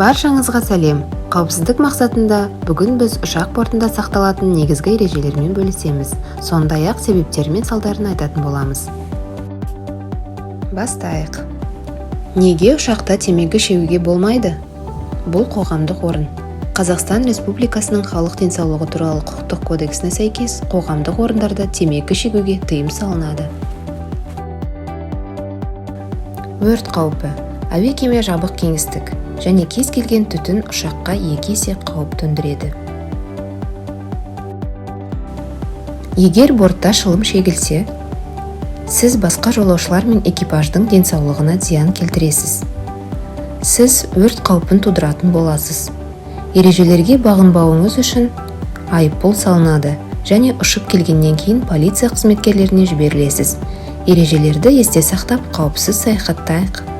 Баршаңызға сәлем. Қауіпсіздік мақсатында бүгін біз ұшақ бортында сақталатын негізгі ережелермен бөлісеміз. Сондай-ақ себептері мен салдарын айтатын боламыз. Бастайық. Неге ұшақта темекі шегуге болмайды? Бұл қоғамдық орын. Қазақстан Республикасының халық денсаулығы туралы құқықтық кодексіне сәйкес қоғамдық орындарда темекі шегуге тыйым салынады. Өрт қаупі. Әуе кеме жабық кеңістік және кез келген түтін ұшаққа 2 есе қауіп төндіреді. Егер бортта шылым шегілсе, сіз басқа жолаушылар мен экипаждың денсаулығына зиян келтіресіз. Сіз өрт қаупін тудыратын боласыз. Ережелерге бағынбауыңыз үшін айыппұл салынады және ұшып келгеннен кейін полиция қызметкерлеріне жіберілесіз. Ережелерді есте сақтап, қауіпсіз саяхаттайық.